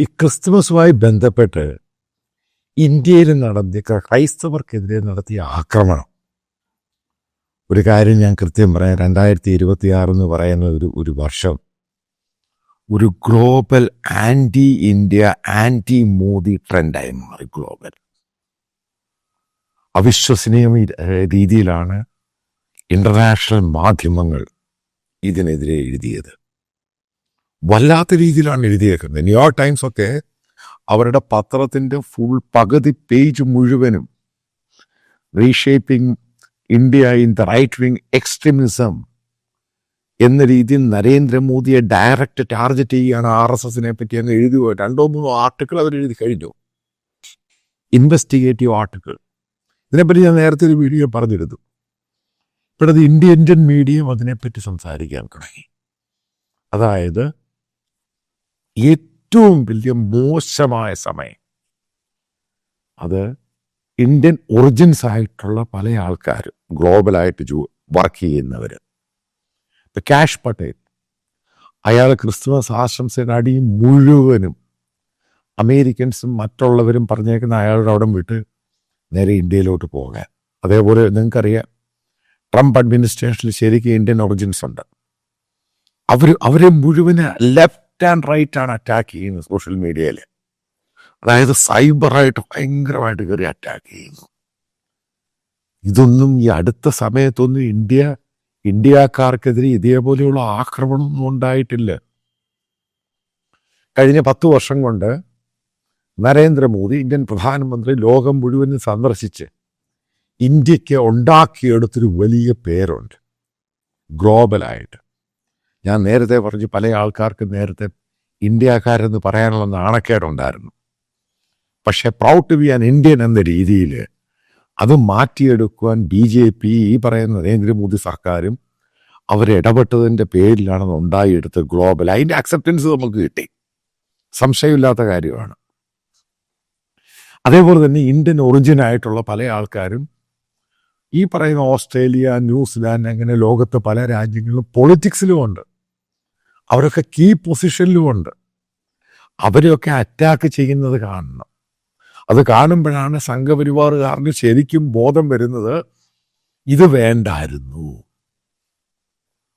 ഈ ക്രിസ്തുമസുമായി ബന്ധപ്പെട്ട് ഇന്ത്യയിൽ നടത്തിയ ക്രൈസ്തവർക്കെതിരെ നടത്തിയ ആക്രമണം, ഒരു കാര്യം ഞാൻ കൃത്യം പറയാം, 2026 എന്ന് പറയുന്ന ഒരു വർഷം ഒരു global anti India anti Modi ട്രെൻഡായി മാറി. ഗ്ലോബൽ അവിശ്വസനീയ രീതിയിലാണ് ഇന്റർനാഷണൽ മാധ്യമങ്ങൾ ഇതിനെതിരെ എഴുതിയത്. വല്ലാത്ത രീതിയിലാണ് എഴുതിയേക്കുന്നത്. ന്യൂയോർക്ക് ടൈംസ് ഒക്കെ അവരുടെ പത്രത്തിൻ്റെ പകുതി പേജ് മുഴുവനും reshaping India in the right wing extremism എന്ന രീതിയിൽ നരേന്ദ്രമോദിയെ ഡയറക്റ്റ് ടാർഗറ്റ് ചെയ്യുകയാണ്. RSSനെ പറ്റി അങ്ങ് എഴുതി 2-3 ആർട്ടിക്കിൾ അവർ എഴുതി കഴിഞ്ഞു, ഇൻവെസ്റ്റിഗേറ്റീവ് ആർട്ടിക്കിൾ. ഇതിനെപ്പറ്റി ഞാൻ നേരത്തെ ഒരു വീഡിയോ പറഞ്ഞിരുന്നു. ഇപ്പോഴത് ഇന്ത്യൻ മീഡിയയും അതിനെപ്പറ്റി സംസാരിക്കാൻ തുടങ്ങി. അതായത് ഏറ്റവും വലിയ മോശമായ സമയം അത് ഇന്ത്യൻ ഒറിജിൻസ് ആയിട്ടുള്ള പല ആൾക്കാരും ഗ്ലോബലായിട്ട് വർക്ക് ചെയ്യുന്നവർ. ഇപ്പം കാഷ് പട്ടേൽ, അയാൾ ക്രിസ്തുമസ് ആശംസയുടെ അടി മുഴുവനും അമേരിക്കൻസും മറ്റുള്ളവരും പറഞ്ഞേക്കുന്ന അയാളുടെ അവിടെ വിട്ട് നേരെ ഇന്ത്യയിലോട്ട് പോകാൻ. അതേപോലെ നിങ്ങൾക്കറിയാം, ട്രംപ് അഡ്മിനിസ്ട്രേഷനിൽ ശരിക്കും ഇന്ത്യൻ ഒറിജിൻസ് ഉണ്ട്. അവരെ മുഴുവന് ലെഫ്റ്റ് ആൻഡ് റൈറ്റ് ആണ് അറ്റാക്ക് ചെയ്യുന്നത് സോഷ്യൽ മീഡിയയിൽ. അതായത് സൈബറായിട്ട് ഭയങ്കരമായിട്ട് കയറി അറ്റാക്ക് ചെയ്യുന്നു. ഇതൊന്നും ഈ അടുത്ത സമയത്തൊന്നും ഇന്ത്യക്കാർക്കെതിരെ ഇതേപോലെയുള്ള ആക്രമണമൊന്നും ഉണ്ടായിട്ടില്ല. കഴിഞ്ഞ 10 വർഷം കൊണ്ട് നരേന്ദ്രമോദി, ഇന്ത്യൻ പ്രധാനമന്ത്രി, ലോകം മുഴുവനും സന്ദർശിച്ച് ഇന്ത്യക്ക് ഉണ്ടാക്കിയെടുത്തൊരു വലിയ പേരുണ്ട് ഗ്ലോബലായിട്ട്. ഞാൻ നേരത്തെ പറഞ്ഞു, പല ആൾക്കാർക്ക് നേരത്തെ ഇന്ത്യക്കാരെന്ന് പറയാനുള്ള നാണക്കേടുണ്ടായിരുന്നു. പക്ഷെ proud to be an Indian എന്ന രീതിയിൽ അത് മാറ്റിയെടുക്കുവാൻ BJP, ഈ പറയുന്ന നരേന്ദ്രമോദി സർക്കാരും അവരിടപെട്ടതിൻ്റെ പേരിലാണ് അത് ഉണ്ടായിയെടുത്തത് ഗ്ലോബൽ. അതിൻ്റെ അക്സെപ്റ്റൻസ് നമുക്ക് കിട്ടി, സംശയമില്ലാത്ത കാര്യമാണ്. അതേപോലെ തന്നെ ഇന്ത്യൻ ഒറിജിനായിട്ടുള്ള പല ആൾക്കാരും ഈ പറയുന്ന ഓസ്ട്രേലിയ, ന്യൂസിലാൻഡ്, അങ്ങനെ ലോകത്ത് പല രാജ്യങ്ങളിലും പൊളിറ്റിക്സിലും ഉണ്ട്. അവരൊക്കെ കീ പൊസിഷനിലും ഉണ്ട്. അവരെയൊക്കെ അറ്റാക്ക് ചെയ്യുന്നത് കാണണം. അത് കാണുമ്പോഴാണ് സംഘപരിവാറുകാരന് ശരിക്കും ബോധം വരുന്നത്, ഇത് വേണ്ടായിരുന്നു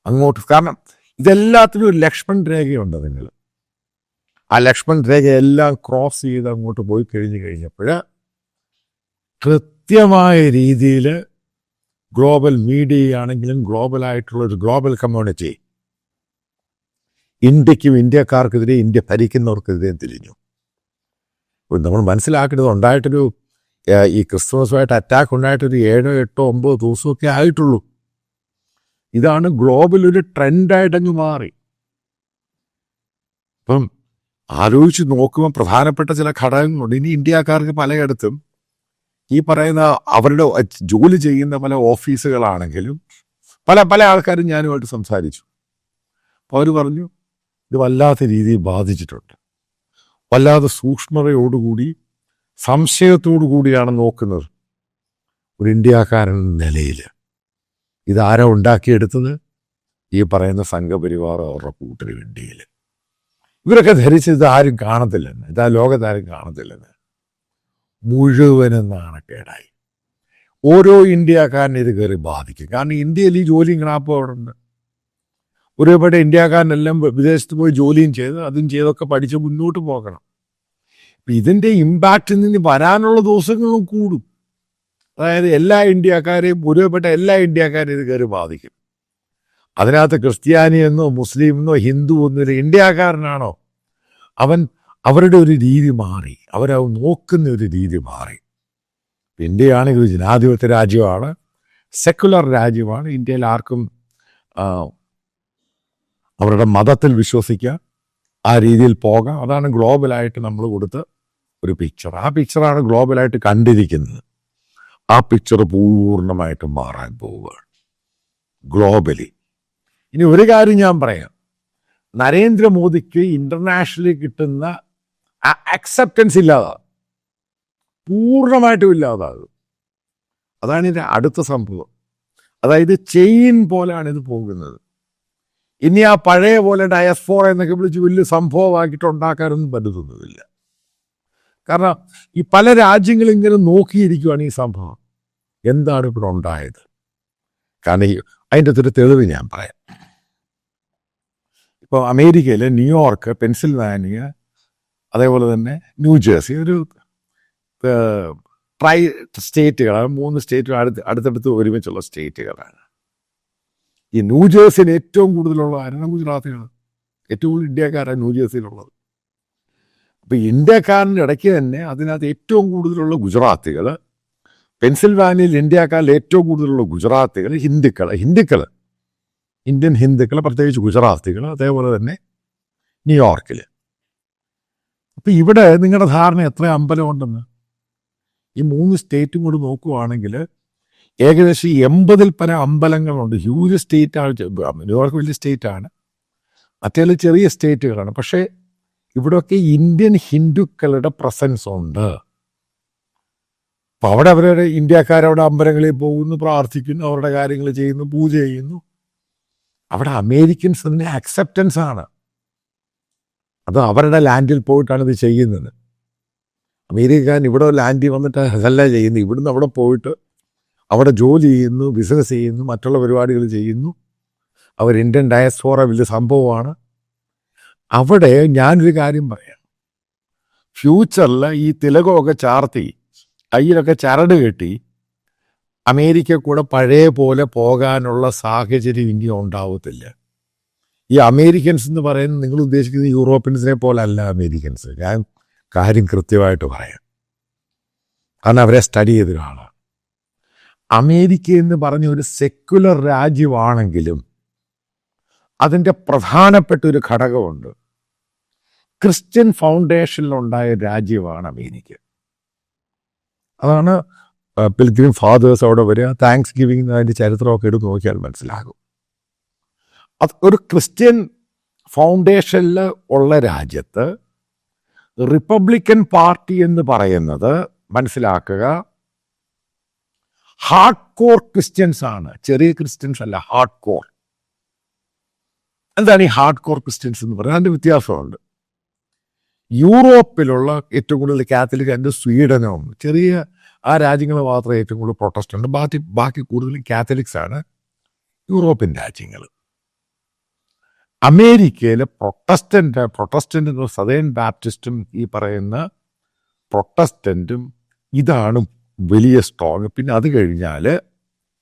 അങ്ങോട്ട്. കാരണം ഇതെല്ലാത്തിനും ഒരു ലക്ഷ്മൺ രേഖയുണ്ട്. നിങ്ങൾ ആ ലക്ഷ്മൺ രേഖയെല്ലാം ക്രോസ് ചെയ്ത് അങ്ങോട്ട് പോയി കഴിഞ്ഞപ്പോൾ കൃത്യമായ രീതിയിൽ ഗ്ലോബൽ മീഡിയ ആണെങ്കിലും ഗ്ലോബലായിട്ടുള്ള ഒരു ഗ്ലോബൽ കമ്മ്യൂണിറ്റി ഇന്ത്യക്കും ഇന്ത്യക്കാർക്കെതിരെ, ഇന്ത്യ ഭരിക്കുന്നവർക്കെതിരെയും തിരിഞ്ഞു. നമ്മൾ മനസ്സിലാക്കേണ്ടത്, ഉണ്ടായിട്ടൊരു ഈ ക്രിസ്തുമസുമായിട്ട് അറ്റാക്ക് ഉണ്ടായിട്ടൊരു 7, 8, 9 ദിവസമൊക്കെ ആയിട്ടുള്ളൂ. ഇതാണ് ഗ്ലോബൽ ഒരു ട്രെൻഡായിട്ടങ്ങ് മാറി. ഇപ്പം ആലോചിച്ച് നോക്കുമ്പോൾ പ്രധാനപ്പെട്ട ചില ഘടകങ്ങളുണ്ട്. ഇനി ഇന്ത്യക്കാർക്ക് പലയിടത്തും ഈ പറയുന്ന അവരുടെ ജോലി ചെയ്യുന്ന പല ഓഫീസുകളാണെങ്കിലും പല ആൾക്കാരും ഞാനുമായിട്ട് സംസാരിച്ചു. അപ്പോൾ അവർ പറഞ്ഞു, ഇത് വല്ലാത്ത രീതിയിൽ ബാധിച്ചിട്ടുണ്ട്. വല്ലാതെ സൂക്ഷ്മതയോടുകൂടി, സംശയത്തോടു കൂടിയാണ് നോക്കുന്നത് ഒരു ഇന്ത്യക്കാരൻ എന്ന നിലയിൽ. ഇതാരാ ഉണ്ടാക്കിയെടുത്തത്? ഈ പറയുന്ന സംഘപരിവാർ, അവരുടെ കൂട്ടരും ഇന്ത്യയിൽ. ഇവരൊക്കെ ധരിച്ചത് ഇതാരും കാണത്തില്ലെന്ന്, ഇതാ ലോകത്താരും കാണത്തില്ലെന്ന്. മുഴുവനും നാണക്കേടായി. ഓരോ ഇന്ത്യക്കാരനും ഇത് കയറി ബാധിക്കും. കാരണം ഇന്ത്യയിൽ ഈ ജോലിയും ക്ലാപ്പും അവിടെ ഉണ്ട്. ഒരുപാട് ഇന്ത്യക്കാരനെല്ലാം വിദേശത്ത് പോയി ജോലിയും ചെയ്ത് അതും ചെയ്തൊക്കെ പഠിച്ച് മുന്നോട്ട് പോകണം. ഇതിൻ്റെ ഇമ്പാക്റ്റിൽ നിന്ന് വരാനുള്ള ദിവസങ്ങളും കൂടും. അതായത് എല്ലാ ഇന്ത്യക്കാരെയും, ഒരുപാട് എല്ലാ ഇന്ത്യക്കാരെയും ഇത് കയറി ബാധിക്കും. അതിനകത്ത് ക്രിസ്ത്യാനിയെന്നോ മുസ്ലിമെന്നോ ഹിന്ദു എന്നൊരു ഇന്ത്യക്കാരനാണോ, അവരുടെ ഒരു രീതി മാറി, അവരത് നോക്കുന്ന ഒരു രീതി മാറി. ഇന്ത്യയാണെങ്കിൽ ഒരു ജനാധിപത്യ രാജ്യമാണ്, സെക്കുലർ രാജ്യമാണ്. ഇന്ത്യയിൽ ആർക്കും അവരുടെ മതത്തിൽ വിശ്വസിക്കാം, ആ രീതിയിൽ പോകാം. അതാണ് ഗ്ലോബലായിട്ട് നമ്മൾ കൊടുത്ത ഒരു പിക്ചർ. ആ പിക്ചറാണ് ഗ്ലോബലായിട്ട് കണ്ടിരിക്കുന്നത്. ആ പിക്ചർ പൂർണ്ണമായിട്ട് മാറാൻ പോവുകയാണ് ഗ്ലോബലി. ഇനി ഒരു കാര്യം ഞാൻ പറയാം, നരേന്ദ്രമോദിക്ക് ഇന്റർനാഷണലി കിട്ടുന്ന ആ അക്സെപ്റ്റൻസ് ഇല്ലാതാകും, പൂർണ്ണമായിട്ടും ഇല്ലാതാകും. അതാണ് ഇതിൻ്റെ അടുത്ത സംഭവം. അതായത് ചെയിൻ പോലെയാണ് ഇത് പോകുന്നത്. ഇനി ആ പഴയ പോലെ ഡയസ്പോറ എന്നൊക്കെ വിളിച്ച് വലിയ സംഭവമാക്കിയിട്ട് ഉണ്ടാക്കാനൊന്നും പറ്റുന്നില്ല. കാരണം ഈ പല രാജ്യങ്ങളും ഇങ്ങനെ നോക്കിയിരിക്കുവാണ് ഈ സംഭവം എന്താണ് ഇവിടെ ഉണ്ടായത്. കാരണം അതിൻ്റെ ഒരു തെളിവ് ഞാൻ പറയാം. ഇപ്പോൾ അമേരിക്കയിലെ ന്യൂയോർക്ക്, പെൻസിൽവാനിയ, അതേപോലെ തന്നെ ന്യൂജേഴ്സി ഒരു ട്രൈ സ്റ്റേറ്റുകളാണ്. 3 സ്റ്റേറ്റുകൾ അടുത്തടുത്ത് ഒരുമിച്ചുള്ള സ്റ്റേറ്റുകളാണ്. ഈ ന്യൂജേഴ്സിയിൽ ഏറ്റവും കൂടുതലുള്ള ആരാണ്? ഗുജറാത്തികൾ. ഏറ്റവും കൂടുതൽ ഇന്ത്യക്കാരാണ് ന്യൂജേഴ്സിയിലുള്ളത്. അപ്പോൾ ഇന്ത്യക്കാരൻ്റെ ഇടയ്ക്ക് തന്നെ അതിനകത്ത് ഏറ്റവും കൂടുതലുള്ള ഗുജറാത്തികൾ, പെൻസിൽവാനിയയിൽ ഇന്ത്യക്കാരിൽ ഏറ്റവും കൂടുതലുള്ള ഗുജറാത്തികൾ, ഹിന്ദുക്കൾ, ഇന്ത്യൻ ഹിന്ദുക്കൾ, പ്രത്യേകിച്ച് ഗുജറാത്തികൾ, അതേപോലെ തന്നെ ന്യൂയോർക്കിൽ. അപ്പം ഇവിടെ നിങ്ങളുടെ ധാരണ എത്ര അമ്പലമുണ്ടെന്ന്? ഈ 3 സ്റ്റേറ്റും കൂടി നോക്കുവാണെങ്കിൽ ഏകദേശം 80-ൽ പല അമ്പലങ്ങളുണ്ട്. ഹ്യൂജ് സ്റ്റേറ്റാണ്. ന്യൂയോർക്ക് വലിയ സ്റ്റേറ്റാണ്, മറ്റേ ചെറിയ സ്റ്റേറ്റുകളാണ്. പക്ഷേ ഇവിടെയൊക്കെ ഇന്ത്യൻ ഹിന്ദുക്കളുടെ പ്രസൻസ് ഉണ്ട്. അപ്പം അവിടെ അവരുടെ ഇന്ത്യക്കാരവിടെ അമ്പലങ്ങളിൽ പോകുന്നു, പ്രാർത്ഥിക്കുന്നു, അവരുടെ കാര്യങ്ങൾ ചെയ്യുന്നു, പൂജ ചെയ്യുന്നു. അവിടെ അമേരിക്കൻസിൻ്റെ അക്സെപ്റ്റൻസ് ആണ്. അത് അവരുടെ ലാൻഡിൽ പോയിട്ടാണ് ഇത് ചെയ്യുന്നത്. അമേരിക്കക്കാരൻ ഇവിടെ ലാൻഡിൽ വന്നിട്ട് അതല്ല ചെയ്യുന്നത്. ഇവിടുന്ന് അവിടെ പോയിട്ട് അവിടെ ജോലി ചെയ്യുന്നു, ബിസിനസ് ചെയ്യുന്നു, മറ്റുള്ള പരിപാടികൾ ചെയ്യുന്നു. അവർ ഇന്ത്യൻ ഡയസ്പോറ വലിയ സംഭവമാണ്. അവിടെ ഞാനൊരു കാര്യം പറയാം. ഫ്യൂച്ചറിൽ ഈ തിലകമൊക്കെ ചാർത്തി കയ്യിലൊക്കെ ചരട് കെട്ടി അമേരിക്ക കൂടെ പഴയ പോലെ പോകാനുള്ള സാഹചര്യം ഇനി ഉണ്ടാവത്തില്ല. ഈ അമേരിക്കൻസ് എന്ന് പറയുന്നത് നിങ്ങൾ ഉദ്ദേശിക്കുന്നത് യൂറോപ്യൻസിനെ പോലെ അല്ല അമേരിക്കൻസ്. ഞാൻ കാര്യം കൃത്യമായിട്ട് പറയാം, കാരണം അവരെ സ്റ്റഡി ചെയ്ത ഒരാളാണ്. അമേരിക്ക എന്ന് പറഞ്ഞ ഒരു സെക്യുലർ രാജ്യമാണെങ്കിലും അതിൻ്റെ പ്രധാനപ്പെട്ട ഒരു ഘടകമുണ്ട്. ക്രിസ്ത്യൻ ഫൗണ്ടേഷനിലുണ്ടായ രാജ്യമാണ് അമേരിക്ക. അതാണ് പിൽഗ്രിം ഫാദേഴ്സ് അവിടെ വരിക. താങ്ക്സ് ഗിവിങ് അതിൻ്റെ ചരിത്രമൊക്കെ എടുത്ത് നോക്കിയാൽ മനസ്സിലാകും. അത് ഒരു ക്രിസ്ത്യൻ ഫൗണ്ടേഷനിൽ ഉള്ള രാജ്യത്ത് റിപ്പബ്ലിക്കൻ പാർട്ടി എന്ന് പറയുന്നത്, മനസ്സിലാക്കുക, ഹാർഡ് കോർ ക്രിസ്ത്യൻസ് ആണ്. ചെറിയ ക്രിസ്ത്യൻസ് അല്ല, ഹാർഡ് കോർ. എന്താണ് ഈ ഹാർഡ് കോർ ക്രിസ്ത്യൻസ് എന്ന് പറയുന്നത്? അതിൻ്റെ വ്യത്യാസമുണ്ട്. യൂറോപ്പിലുള്ള ഏറ്റവും കൂടുതൽ കാത്തലിക് അതിൻ്റെ സ്വീഡനും ചെറിയ ആ രാജ്യങ്ങൾ മാത്രമേ ഏറ്റവും കൂടുതൽ പ്രൊട്ടസ്റ്റന്റ്. ബാക്കി കൂടുതലും കാത്തലിക്സ് ആണ് യൂറോപ്യൻ രാജ്യങ്ങൾ. അമേരിക്കയിലെ പ്രൊട്ടസ്റ്റന്റ് സദേൺ ബാപ്റ്റിസ്റ്റും ഈ പറയുന്ന പ്രൊട്ടസ്റ്റന്റും ഇതാണ് വലിയ സ്ട്രോങ്. പിന്നെ അത് കഴിഞ്ഞാൽ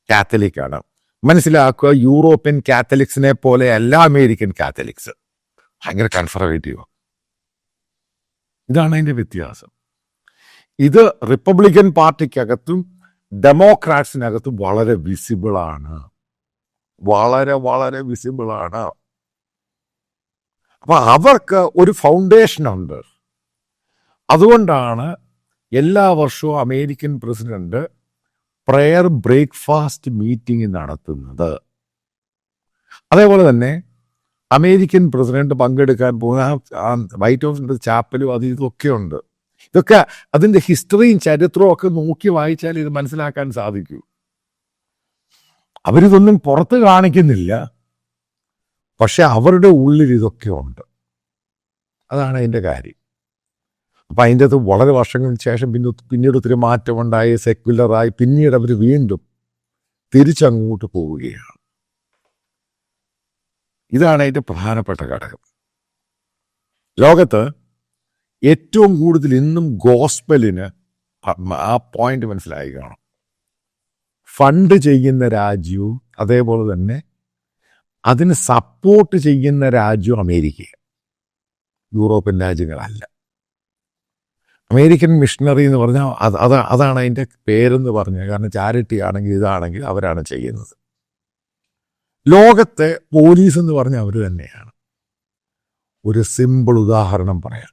കാത്തലിക്കാണ്. മനസ്സിലാക്കുക, യൂറോപ്യൻ കാത്തലിക്സിനെ പോലെ അല്ല അമേരിക്കൻ കാത്തലിക്സ്. ഭയങ്കര കൺസർവേറ്റീവ്. ഇതാണ് അതിൻ്റെ വ്യത്യാസം. ഇത് റിപ്പബ്ലിക്കൻ പാർട്ടിക്കകത്തും ഡെമോക്രാറ്റ്സിനകത്തും വളരെ വിസിബിളാണ്. വളരെ വളരെ വിസിബിളാണ്. അപ്പം അവർക്ക് ഒരു ഫൗണ്ടേഷനുണ്ട്. അതുകൊണ്ടാണ് എല്ലാ വർഷവും American president prayer breakfast meeting നടത്തുന്നത്. അതേപോലെ തന്നെ അമേരിക്കൻ പ്രസിഡന്റ് പങ്കെടുക്കാൻ പോകുന്ന വൈറ്റ് ഹൗസിൻ്റെ ചാപ്പലും അത് ഇതൊക്കെ ഉണ്ട്. ഇതൊക്കെ അതിൻ്റെ ഹിസ്റ്ററിയും ചരിത്രവും ഒക്കെ നോക്കി വായിച്ചാൽ ഇത് മനസ്സിലാക്കാൻ സാധിക്കൂ. അവരിതൊന്നും പുറത്ത് കാണിക്കുന്നില്ല, പക്ഷെ അവരുടെ ഉള്ളിൽ ഇതൊക്കെ ഉണ്ട്. അതാണ് അതിൻ്റെ കാര്യം. അപ്പം അതിൻ്റെ അത് വളരെ വർഷങ്ങൾക്ക് ശേഷം പിന്നീട് ഒത്തിരി മാറ്റമുണ്ടായി, സെക്യുലറായി. പിന്നീട് അവർ വീണ്ടും തിരിച്ചങ്ങോട്ട് പോവുകയാണ്. ഇതാണ് അതിൻ്റെ പ്രധാനപ്പെട്ട ഘടകം. ലോകത്ത് ഏറ്റവും കൂടുതൽ ഇന്നും ഗോസ്പലിന് ആ പോയിന്റ് മനസ്സിലായി കാണും. ഫണ്ട് ചെയ്യുന്ന രാജ്യവും അതേപോലെ തന്നെ അതിന് സപ്പോർട്ട് ചെയ്യുന്ന രാജ്യവും അമേരിക്ക, യൂറോപ്യൻ രാജ്യങ്ങളല്ല. അമേരിക്കൻ മിഷണറി എന്ന് പറഞ്ഞാൽ അതാണ് അതിൻ്റെ പേരെന്ന് പറഞ്ഞത്. കാരണം ചാരിറ്റി ആണെങ്കിൽ ഇതാണെങ്കിൽ അവരാണ് ചെയ്യുന്നത്. ലോകത്തെ പോലീസ് എന്ന് പറഞ്ഞാൽ അവർ തന്നെയാണ്. ഒരു സിമ്പിൾ ഉദാഹരണം പറയാം.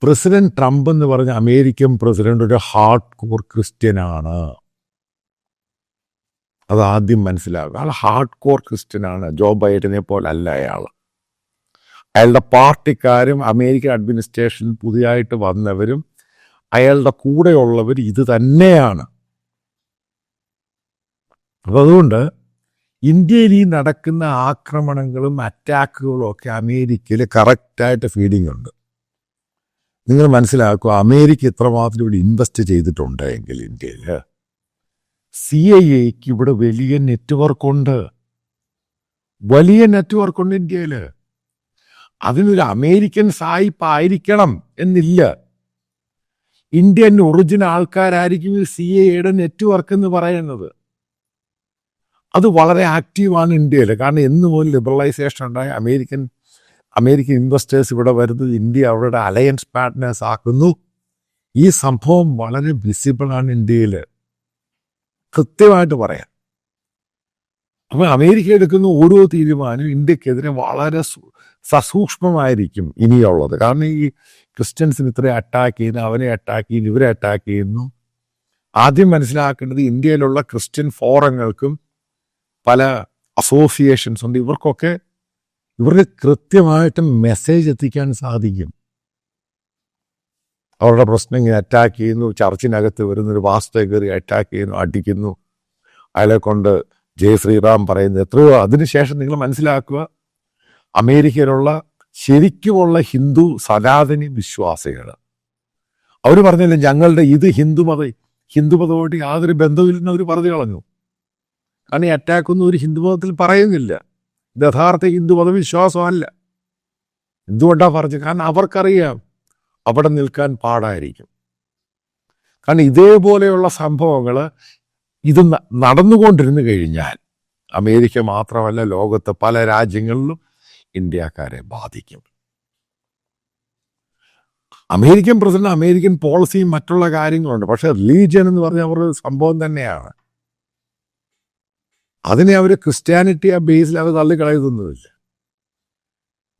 പ്രസിഡന്റ് ട്രംപ് എന്ന് പറഞ്ഞ അമേരിക്കൻ പ്രസിഡന്റ് ഒരു ഹാർഡ് കോർ ക്രിസ്ത്യനാണ്. അതാദ്യം മനസ്സിലാക്കുക. അയാൾ ഹാർഡ് കോർ ക്രിസ്ത്യനാണ്. ജോ ബൈഡനെ പോലെ അല്ല അയാൾ. അയാളുടെ പാർട്ടിക്കാരും അമേരിക്കൻ അഡ്മിനിസ്ട്രേഷനിൽ പുതിയതായിട്ട് വന്നവരും അയാളുടെ കൂടെയുള്ളവർ ഇത് തന്നെയാണ്. അപ്പം അതുകൊണ്ട് ഇന്ത്യയിൽ ഈ നടക്കുന്ന ആക്രമണങ്ങളും അറ്റാക്കുകളും ഒക്കെ അമേരിക്കയിൽ കറക്റ്റായിട്ട് ഫീഡിംഗ് ഉണ്ട്. നിങ്ങൾ മനസ്സിലാക്കുക, അമേരിക്ക ഇത്രമാത്രം ഇവിടെ ഇൻവെസ്റ്റ് ചെയ്തിട്ടുണ്ട് എങ്കിൽ ഇന്ത്യയിൽ CIA ഇവിടെ വലിയ നെറ്റ്വർക്കുണ്ട്, ഇന്ത്യയിൽ. അതിനൊരു അമേരിക്കൻ സായിപ്പ് ആയിരിക്കണം എന്നില്ല. ഇന്ത്യൻ ഒറിജിനൽ ആൾക്കാരായിരിക്കും CIA നെറ്റ്വർക്ക് എന്ന് പറയുന്നത്. അത് വളരെ ആക്റ്റീവാണ് ഇന്ത്യയിൽ. കാരണം എന്ന് പോലും ലിബറലൈസേഷൻ ഉണ്ടായ അമേരിക്കൻ ഇൻവെസ്റ്റേഴ്സ് ഇവിടെ വരുന്നത്, ഇന്ത്യ അവരുടെ അലയൻസ് പാർട്ട്നേഴ്സ് ആക്കുന്നു. ഈ സംഭവം വളരെ വിസിബിളാണ് ഇന്ത്യയിൽ, കൃത്യമായിട്ട് പറയാം. അപ്പം അമേരിക്ക എടുക്കുന്ന ഓരോ തീരുമാനവും ഇന്ത്യക്കെതിരെ വളരെ സസൂക്ഷ്മമായിരിക്കും ഇനിയുള്ളത്. കാരണം ഈ ക്രിസ്ത്യൻസിന് ഇത്രയും അറ്റാക്ക് ചെയ്യുന്നു, അവനെ അറ്റാക്ക് ചെയ്യുന്നു, ഇവരെ അറ്റാക്ക് ചെയ്യുന്നു. ആദ്യം മനസ്സിലാക്കേണ്ടത്, ഇന്ത്യയിലുള്ള ക്രിസ്ത്യൻ ഫോറങ്ങൾക്കും പല അസോസിയേഷൻസ് ഉണ്ട്. ഇവർക്ക് കൃത്യമായിട്ട് മെസ്സേജ് എത്തിക്കാൻ സാധിക്കും. അവരുടെ പ്രശ്നം ഇങ്ങനെ അറ്റാക്ക് ചെയ്യുന്നു, ചർച്ചിനകത്ത് വരുന്നൊരു വാസ്തവ കയറി അറ്റാക്ക് ചെയ്യുന്നു, അടിക്കുന്നു, അയാളെ കൊണ്ട് ജയ് ശ്രീറാം പറയുന്നത് എത്രയോ. അതിനുശേഷം നിങ്ങൾ മനസ്സിലാക്കുക, അമേരിക്കയിലുള്ള ശരിക്കുമുള്ള ഹിന്ദു സനാതനി വിശ്വാസികൾ അവർ പറഞ്ഞില്ല, ഞങ്ങളുടെ ഇത് ഹിന്ദുമതമായിട്ട് യാതൊരു ബന്ധവുമില്ലെന്ന് അവർ പറഞ്ഞു കളഞ്ഞു. കാരണം ഈ അറ്റാക്കൊന്നും ഒരു ഹിന്ദുമതത്തിൽ പറയുന്നില്ല. ഇത് യഥാർത്ഥ ഹിന്ദുമത വിശ്വാസമല്ല. എന്തുകൊണ്ടാണ് പറഞ്ഞത്? കാരണം അവർക്കറിയാം അവിടെ നിൽക്കാൻ പാടായിരിക്കും. കാരണം ഇതേപോലെയുള്ള സംഭവങ്ങൾ ഇത് നടന്നുകൊണ്ടിരുന്നു കഴിഞ്ഞാൽ അമേരിക്ക മാത്രമല്ല, ലോകത്തെ പല രാജ്യങ്ങളിലും ഇന്ത്യക്കാരെ ബാധിക്കും. അമേരിക്കൻ പ്രസിഡന്റ്, അമേരിക്കൻ പോളിസിയും മറ്റുള്ള കാര്യങ്ങളുണ്ട്. പക്ഷെ റിലീജിയൻ എന്ന് പറഞ്ഞാൽ അവരുടെ സംഭവം തന്നെയാണ്. അതിനെ അവർ ക്രിസ്ത്യാനിറ്റി ആ ബേസിൽ അവർ തള്ളിക്കളയുന്നില്ല.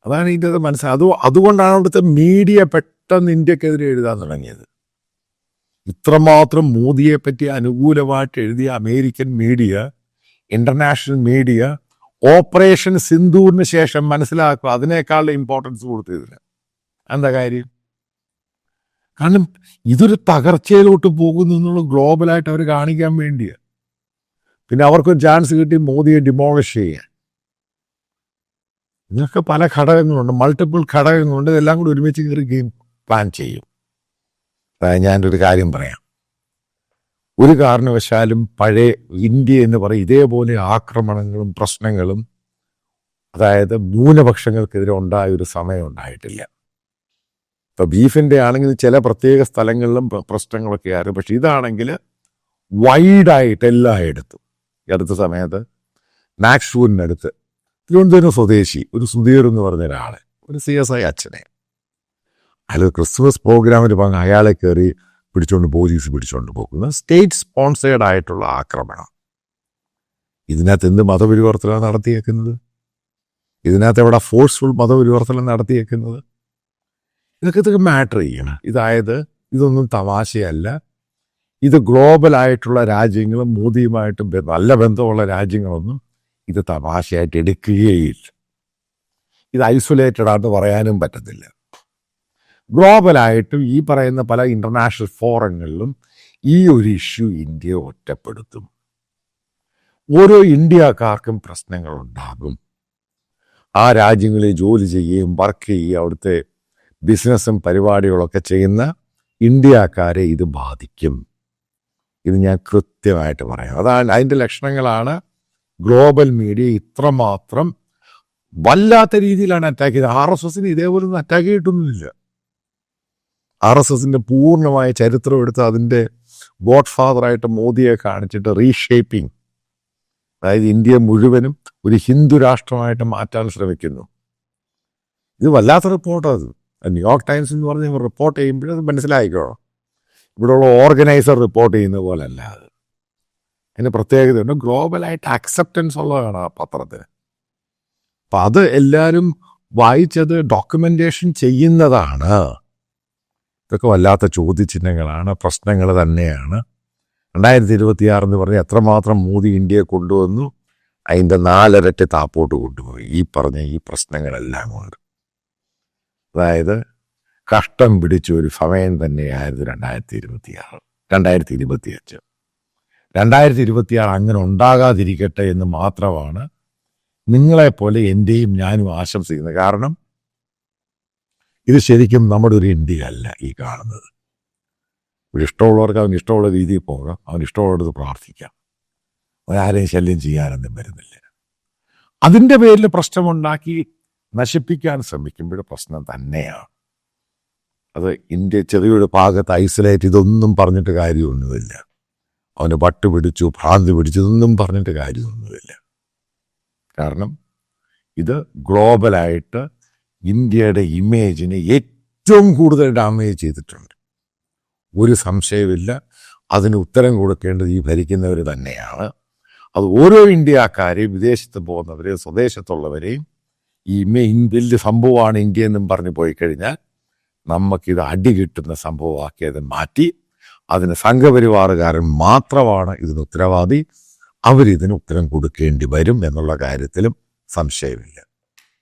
അതാണ് ഇതിൻ്റെ മനസ്സിലായത്. അതുകൊണ്ടാണ് അവിടുത്തെ മീഡിയ പെട്ടെന്ന് ഇന്ത്യക്കെതിരെ എഴുതാൻ തുടങ്ങിയത്. ഇത്രമാത്രം മോദിയെ പറ്റി അനുകൂലമായിട്ട് എഴുതിയ American media, international media operation സിന്ദൂറിന് ശേഷം മനസ്സിലാക്കുക അതിനേക്കാളും ഇമ്പോർട്ടൻസ് കൊടുത്തതിന്. എന്താ കാര്യം? കാരണം ഇതൊരു തകർച്ചയിലോട്ട് പോകുന്നു എന്നുള്ള ഗ്ലോബലായിട്ട് അവർ കാണിക്കാൻ വേണ്ടിയാണ്. പിന്നെ അവർക്കൊരു ചാൻസ് കിട്ടി മോദിയെ ഡിമോളിഷ് ചെയ്യാൻ. ഇതിനൊക്കെ പല ഘടകങ്ങളുണ്ട്, മൾട്ടിപ്പിൾ ഘടകങ്ങളുണ്ട്. ഇതെല്ലാം കൂടി ഒരുമിച്ച് കയറി ഗെയിം പ്ലാൻ ചെയ്യും. അതായത് ഞാനൊരു കാര്യം പറയാം, ഒരു കാരണവശാലും പഴയ ഇന്ത്യ എന്ന് പറയും ഇതേപോലെ ആക്രമണങ്ങളും പ്രശ്നങ്ങളും, അതായത് ന്യൂനപക്ഷങ്ങൾക്കെതിരെ ഉണ്ടായ ഒരു സമയം ഉണ്ടായിട്ടില്ല. ഇപ്പം ബീഫിൻ്റെ ആണെങ്കിൽ ചില പ്രത്യേക സ്ഥലങ്ങളിലും പ്രശ്നങ്ങളൊക്കെ ആയിരുന്നു. പക്ഷെ ഇതാണെങ്കിൽ വൈഡായിട്ട് എല്ലായിടത്തും. ഈ അടുത്ത സമയത്ത് നാഗ്പൂരിനടുത്ത് തിരുവനന്തപുരം സ്വദേശി ഒരു സുധീർ എന്ന് പറഞ്ഞ ഒരാൾ, ഒരു CSI അച്ഛനെ, അയാൾ ക്രിസ്മസ് പ്രോഗ്രാമിന് പങ്ക് അയാളെ കയറി പോലീസ് പിടിച്ചുകൊണ്ട് പോകുന്ന സ്റ്റേറ്റ് സ്പോൺസേഡ് ആയിട്ടുള്ള ആക്രമണം. ഇതിനകത്ത് എന്ത് മതപരിവർത്തനം നടത്തിയേക്കുന്നത്? ഇതിനകത്ത് എവിടെ ഫോഴ്സ്ഫുൾ മതപരിവർത്തനം നടത്തിയേക്കുന്നത്? ഇതൊക്കെ മാറ്റർ ചെയ്യണം. ഇതൊന്നും തമാശയല്ല. ഇത് ഗ്ലോബലായിട്ടുള്ള രാജ്യങ്ങളും മോദിയുമായിട്ടും നല്ല ബന്ധമുള്ള രാജ്യങ്ങളൊന്നും ഇത് തമാശയായിട്ട് എടുക്കുകയില്ല. ഇത് ഐസൊലേറ്റഡ് ആണെന്ന് പറയാനും പറ്റത്തില്ല. ഗ്ലോബലായിട്ടും ഈ പറയുന്ന പല ഇൻ്റർനാഷണൽ ഫോറങ്ങളിലും ഈ ഒരു ഇഷ്യൂ ഇന്ത്യയെ ഒറ്റപ്പെടുത്തും. ഓരോ ഇന്ത്യക്കാർക്കും പ്രശ്നങ്ങളുണ്ടാകും. ആ രാജ്യങ്ങളിൽ ജോലി ചെയ്യുകയും വർക്ക് ചെയ്യുകയും അവിടുത്തെ ബിസിനസ്സും പരിപാടികളൊക്കെ ചെയ്യുന്ന ഇന്ത്യക്കാരെ ഇത് ബാധിക്കും. ഇത് ഞാൻ കൃത്യമായിട്ട് പറയാം. അതാണ് അതിൻ്റെ ലക്ഷണങ്ങളാണ് ഗ്ലോബൽ മീഡിയ ഇത്രമാത്രം വല്ലാത്ത രീതിയിലാണ് അറ്റാക്ക് ചെയ്തത്. RSSന് ഇതേപോലെ ഒന്നും അറ്റാക്ക് ചെയ്തിട്ടൊന്നുമില്ല. RSSന്റെ പൂർണ്ണമായ ചരിത്രം എടുത്ത് അതിൻ്റെ ഗോഡ് ഫാദറായിട്ട് മോദിയെ കാണിച്ചിട്ട് റീഷേപ്പിംഗ്, അതായത് ഇന്ത്യ മുഴുവനും ഒരു ഹിന്ദു രാഷ്ട്രമായിട്ട് മാറ്റാൻ ശ്രമിക്കുന്നു. ഇത് വല്ലാത്ത റിപ്പോർട്ടാണ്. ന്യൂയോർക്ക് ടൈംസ് എന്ന് പറഞ്ഞ് റിപ്പോർട്ട് ചെയ്യുമ്പോഴത് മനസ്സിലായിക്കോ, ഇവിടെയുള്ള ഓർഗനൈസർ റിപ്പോർട്ട് ചെയ്യുന്ന പോലെ അല്ല. അതിന് പ്രത്യേകതയുണ്ട്. ഗ്ലോബലായിട്ട് അക്സെപ്റ്റൻസ് ഉള്ളതാണ് ആ പത്രത്തിന്. അപ്പം അത് എല്ലാവരും വായിച്ചത് ഡോക്യുമെൻറ്റേഷൻ ചെയ്യുന്നതാണ്. ഇതൊക്കെ വല്ലാത്ത ചോദ്യചിഹ്നങ്ങളാണ്, പ്രശ്നങ്ങൾ തന്നെയാണ്. 2026 എന്ന് പറഞ്ഞാൽ എത്രമാത്രം മോദി ഇന്ത്യയെ കൊണ്ടുവന്നു, അതിൻ്റെ 4 ഇരട്ടി താപ്പോട്ട് കൊണ്ടുപോയി ഈ പറഞ്ഞ ഈ പ്രശ്നങ്ങളെല്ലാം കൊണ്ട്. അതായത് കഷ്ടം പിടിച്ച ഒരു സമയം തന്നെയായിരുന്നു 2025. 2026 അങ്ങനെ ഉണ്ടാകാതിരിക്കട്ടെ എന്ന് മാത്രമാണ് നിങ്ങളെപ്പോലെ എൻ്റെയും ഞാനും ആശംസിക്കുന്നത്. കാരണം ഇത് ശരിക്കും നമ്മുടെ ഒരു ഇന്ത്യ അല്ല ഈ കാണുന്നത്. ഇഷ്ടമുള്ളവർക്ക് അവന് ഇഷ്ടമുള്ള രീതിയിൽ പോകാം, അവന് ഇഷ്ടമുള്ളത് പ്രാർത്ഥിക്കാം, അവനാരെയും ശല്യം ചെയ്യാനൊന്നും വരുന്നില്ല. അതിൻ്റെ പേരിൽ പ്രശ്നമുണ്ടാക്കി നശിപ്പിക്കാൻ ശ്രമിക്കുമ്പോൾ പ്രശ്നം തന്നെയാണ്. അത് ഇന്ത്യ ചെറിയൊരു ഭാഗത്ത് ഐസൊലേറ്റ് ഇതൊന്നും പറഞ്ഞിട്ട് കാര്യമൊന്നുമില്ല. അവന് പട്ട് പിടിച്ചു, ഭ്രാന്തി പിടിച്ചു, ഇതൊന്നും പറഞ്ഞിട്ട് കാര്യമൊന്നുമില്ല. കാരണം ഇത് ഗ്ലോബലായിട്ട് ഇന്ത്യയുടെ ഇമേജിനെ ഏറ്റവും കൂടുതൽ ഡാമേജ് ചെയ്തിട്ടുണ്ട്. ഒരു സംശയമില്ല. അതിന് ഉത്തരം കൊടുക്കേണ്ടത് ഈ ഭരിക്കുന്നവർ തന്നെയാണ്. അത് ഓരോ ഇന്ത്യക്കാരെയും, വിദേശത്ത് പോകുന്നവരെയും സ്വദേശത്തുള്ളവരെയും ഈ വലിയ സംഭവമാണ് ഇന്ത്യ എന്നും പറഞ്ഞു പോയി കഴിഞ്ഞാൽ നമുക്കിത് അടി കിട്ടുന്ന സംഭവമാക്കി അത് മാറ്റി അതിന് സംഘപരിവാറുകാരൻ മാത്രമാണ് ഇതിന് ഉത്തരവാദി. അവരിതിന് ഉത്തരം കൊടുക്കേണ്ടി വരും എന്നുള്ള കാര്യത്തിലും സംശയമില്ല.